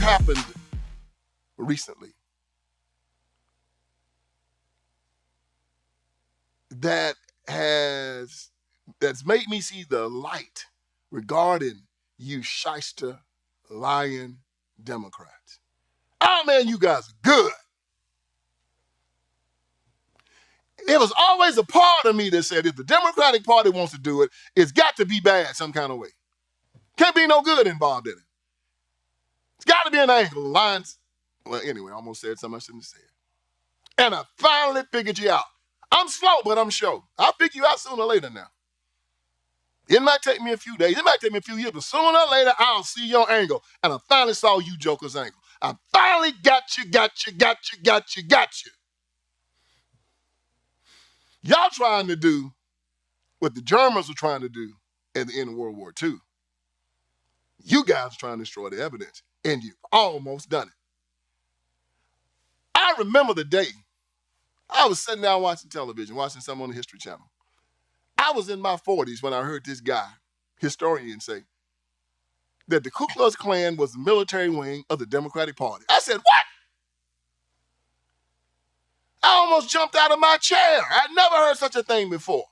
happened recently that's made me see the light regarding you shyster, lying Democrats. Oh man, you guys are good. It was always a part of me that said if the Democratic Party wants to do it, it's got to be bad some kind of way. Can't be no good involved in it. It's got to be an angle. Lines. Well, anyway, I almost said something I shouldn't have said. And I finally figured you out. I'm slow, but I'm sure. I'll figure you out sooner or later now. It might take me a few days. It might take me a few years, but sooner or later, I'll see your angle. And I finally saw you jokers' angle. I finally got you. Y'all trying to do what the Germans were trying to do at the end of World War II. You guys are trying to destroy the evidence, and you've almost done it. I remember the day I was sitting down watching television, watching something on the History Channel. I was in my 40s when I heard this guy, historian, say that the Ku Klux Klan was the military wing of the Democratic Party. I said, what? I almost jumped out of my chair. I'd never heard such a thing before.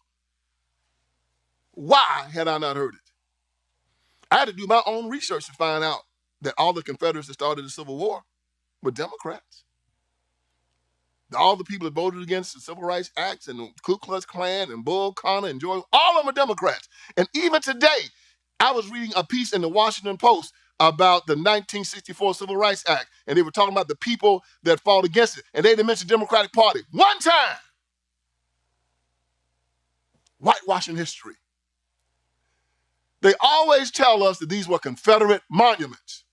Why had I not heard it? I had to do my own research to find out that all the Confederates that started the Civil War were Democrats. All the people that voted against the Civil Rights Acts and the Ku Klux Klan and Bull Connor and George, all of them are Democrats. And even today, I was reading a piece in the Washington Post about the 1964 Civil Rights Act, and they were talking about the people that fought against it, and they didn't mention the Democratic Party one time. Whitewashing history. They always tell us that these were Confederate monuments.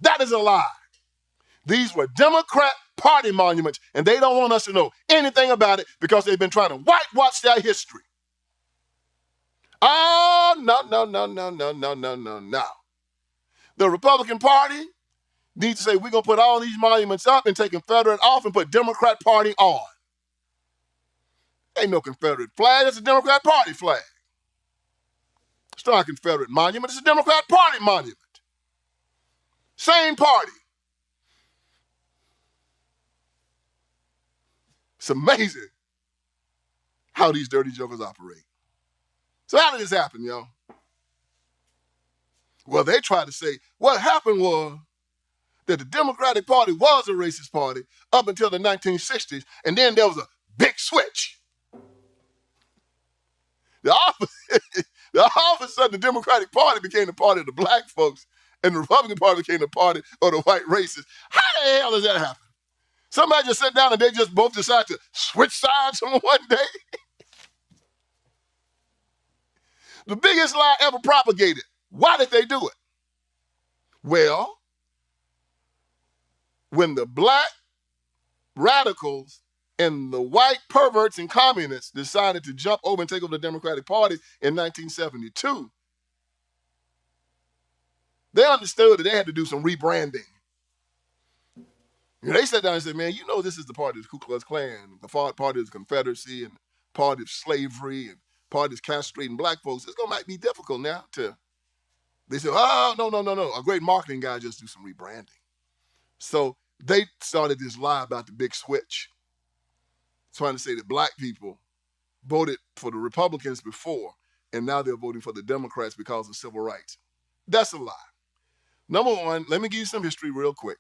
That is a lie. These were Democrat Party monuments, and they don't want us to know anything about it because they've been trying to whitewash their history. Oh, no. The Republican Party needs to say, we're going to put all these monuments up and take Confederate off and put Democrat Party on. Ain't no Confederate flag. It's a Democrat Party flag. It's not a Confederate monument. It's a Democrat Party monument. Same party. It's amazing how these dirty jokers operate. So how did this happen, y'all? Well, they tried to say what happened was that the Democratic Party was a racist party up until the 1960s, and then there was a big switch. All of a sudden, the Democratic Party became the party of the black folks, and the Republican Party became the party of the white racists. How the hell does that happen? Somebody just sat down and they just both decided to switch sides on one day? The biggest lie ever propagated. Why did they do it? Well, when the black radicals and the white perverts and communists decided to jump over and take over the Democratic Party in 1972, they understood that they had to do some rebranding. They sat down and said, man, you know this is the party of the Ku Klux Klan, the party of the Confederacy, and party of slavery, and party of castrating black folks. It's might be difficult now to... They said, oh, no. A great marketing guy just do some rebranding. So they started this lie about the big switch, trying to say that black people voted for the Republicans before, and now they're voting for the Democrats because of civil rights. That's a lie. Number one, let me give you some history real quick.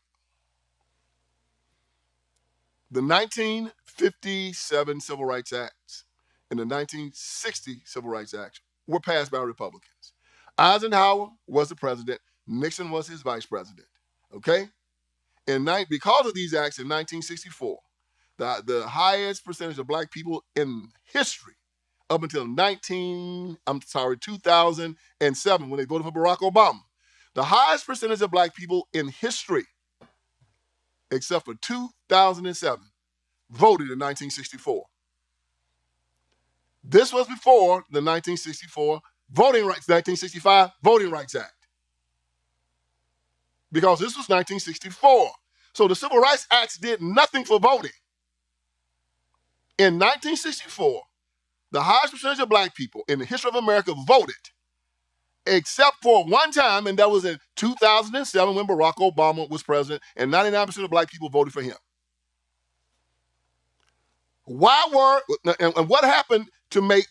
The 1957 Civil Rights Acts and the 1960 Civil Rights Acts were passed by Republicans. Eisenhower was the president. Nixon was his vice president. Okay? Because of these acts in 1964, the highest percentage of black people in history up until 2007, when they voted for Barack Obama, the highest percentage of black people in history, except for 2007, voted in 1964. This was before the 1965 Voting Rights Act. Because this was 1964. So the Civil Rights Acts did nothing for voting. In 1964, the highest percentage of black people in the history of America voted. except for one time, and that was in 2007 when Barack Obama was president, and 99% of black people voted for him. And what happened to make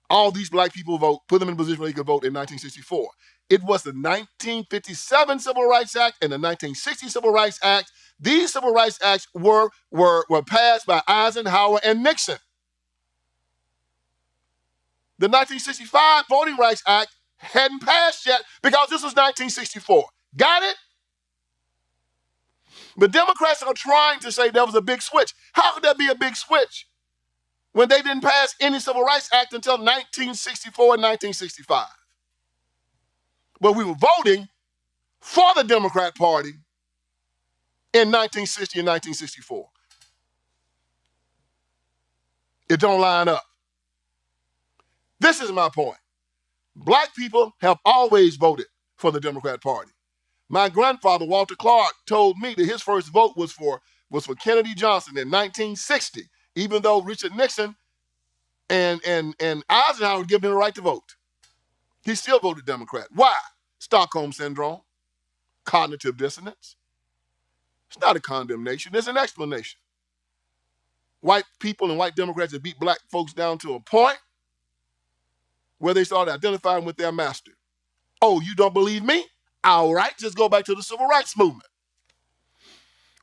all these black people vote, put them in a position where they could vote in 1964? It was the 1957 Civil Rights Act and the 1960 Civil Rights Act. These Civil Rights Acts were passed by Eisenhower and Nixon. The 1965 Voting Rights Act hadn't passed yet because this was 1964. Got it? The Democrats are trying to say there was a big switch. How could there be a big switch when they didn't pass any Civil Rights Act until 1964 and 1965? But we were voting for the Democrat Party in 1960 and 1964. It don't line up. This is my point. Black people have always voted for the Democrat Party. My grandfather, Walter Clark, told me that his first vote was for Kennedy Johnson in 1960, even though Richard Nixon and Eisenhower gave him the right to vote. He still voted Democrat. Why? Stockholm Syndrome, cognitive dissonance. It's not a condemnation, it's an explanation. White people and white Democrats have beat black folks down to a point where they started identifying with their master. Oh, you don't believe me? All right, just go back to the Civil Rights Movement.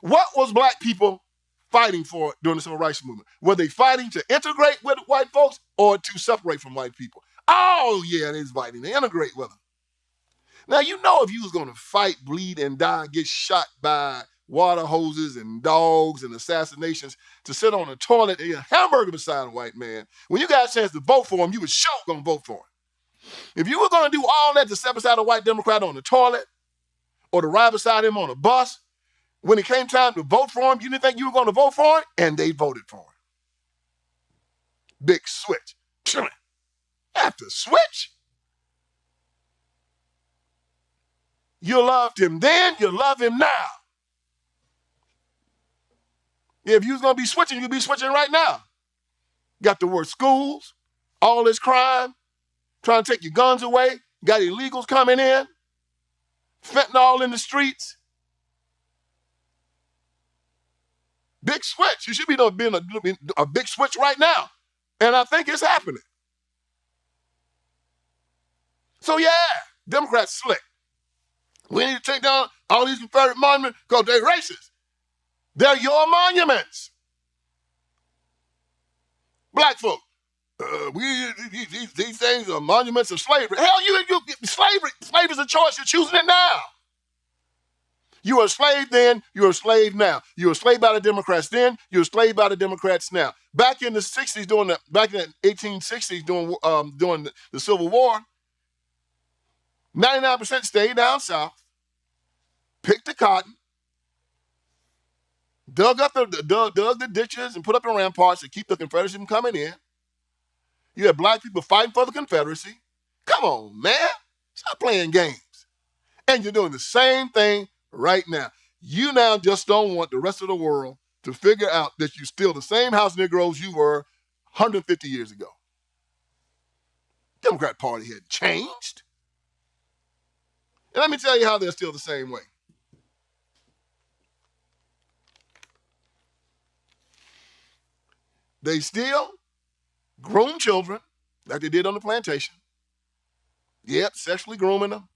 What was black people fighting for during the Civil Rights Movement? Were they fighting to integrate with white folks or to separate from white people? Oh, yeah, they was fighting to integrate with them. Now, you know, if you was going to fight, bleed, and die, get shot by water hoses and dogs and assassinations, to sit on a toilet and eat a hamburger beside a white man, when you got a chance to vote for him, you were sure going to vote for him. If you were going to do all that to sit beside a white Democrat on the toilet or to ride beside him on a bus, when it came time to vote for him, you didn't think you were going to vote for him, and they voted for him. Big switch. After switch, you loved him then, you love him now. If you was going to be switching, you'd be switching right now. Got the worst schools, all this crime, trying to take your guns away, got illegals coming in, fentanyl in the streets. Big switch. You should be being a big switch right now. And I think it's happening. So yeah, Democrats slick. We need to take down all these Confederate monuments because they're racist. They're your monuments. Black folk, these things are monuments of slavery. Hell, slavery is a choice. You're choosing it now. You were a slave then, you're a slave now. You were a slave by the Democrats then, you're a slave by the Democrats now. Back in the 60s, back in the 1860s, during the Civil War, 99% stayed down south, picked the cotton, dug the ditches and put up the ramparts to keep the Confederacy from coming in. You had black people fighting for the Confederacy. Come on, man. Stop playing games. And you're doing the same thing right now. You now just don't want the rest of the world to figure out that you're still the same house Negroes you were 150 years ago. Democrat Party had changed. And let me tell you how they're still the same way. They still groom children like they did on the plantation. Yep, sexually grooming them,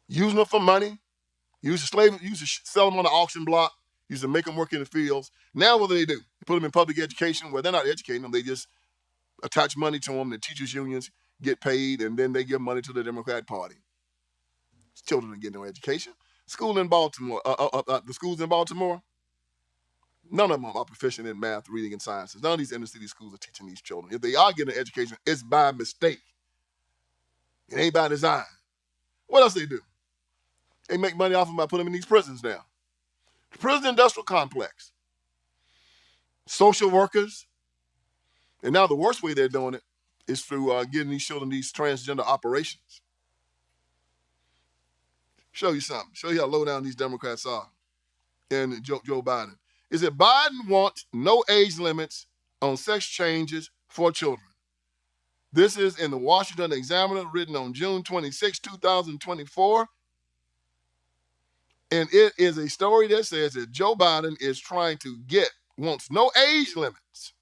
using them for money, used to sell them on the auction block, used to make them work in the fields. Now what do? They put them in public education where they're not educating them. They just attach money to them. The teachers' unions get paid, and then they give money to the Democrat Party. Children are getting no education. The schools in Baltimore, none of them are proficient in math, reading, and sciences. None of these inner city schools are teaching these children. If they are getting an education, it's by mistake. It ain't by design. What else they do? They make money off them by putting them in these prisons now. The prison industrial complex. Social workers. And now the worst way they're doing it is through getting these children these transgender operations. Show you something. Show you how low down these Democrats are. And Joe Biden. Is that Biden wants no age limits on sex changes for children. This is in the Washington Examiner, written on June 26, 2024. And it is a story that says that Joe Biden is trying to wants no age limits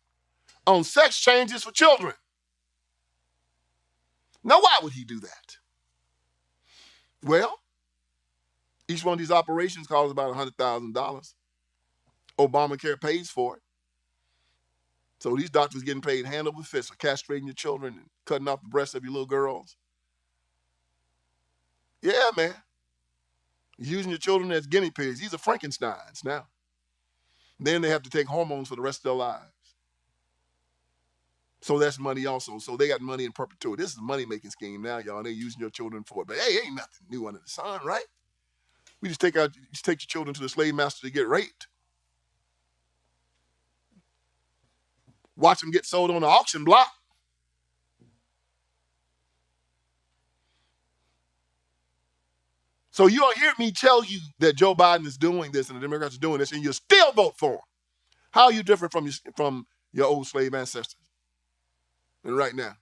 on sex changes for children. Now, why would he do that? Well, each one of these operations costs about $100,000. Obamacare pays for it. So these doctors getting paid hand over fist for castrating your children and cutting off the breasts of your little girls. Yeah, man. Using your children as guinea pigs. These are Frankensteins now. Then they have to take hormones for the rest of their lives. So that's money also. So they got money in perpetuity. This is a money-making scheme now, y'all. They're using your children for it. But hey, ain't nothing new under the sun, right? We just take your children to the slave master to get raped. Watch them get sold on the auction block. So you don't hear me tell you that Joe Biden is doing this and the Democrats are doing this, and you still vote for him. How are you different from your old slave ancestors? And right now,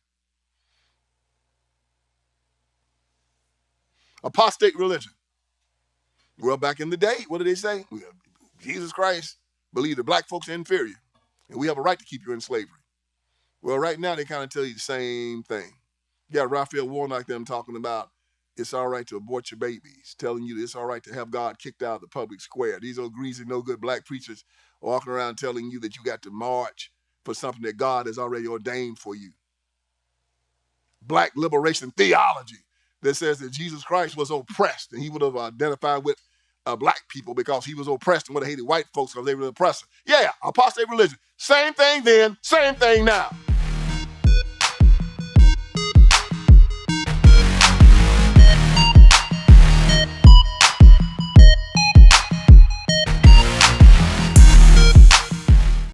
apostate religion. Well, back in the day, what did they say? Jesus Christ believed that black folks are inferior, and we have a right to keep you in slavery. Well, right now they kind of tell you the same thing. You got Raphael Warnock them talking about it's all right to abort your babies, telling you it's all right to have God kicked out of the public square. These old greasy, no good black preachers walking around telling you that you got to march for something that God has already ordained for you. Black liberation theology that says that Jesus Christ was oppressed and he would have identified with black people because he was oppressed and would have hated white folks because they were the oppressor. Yeah, apostate religion. Same thing then, same thing now.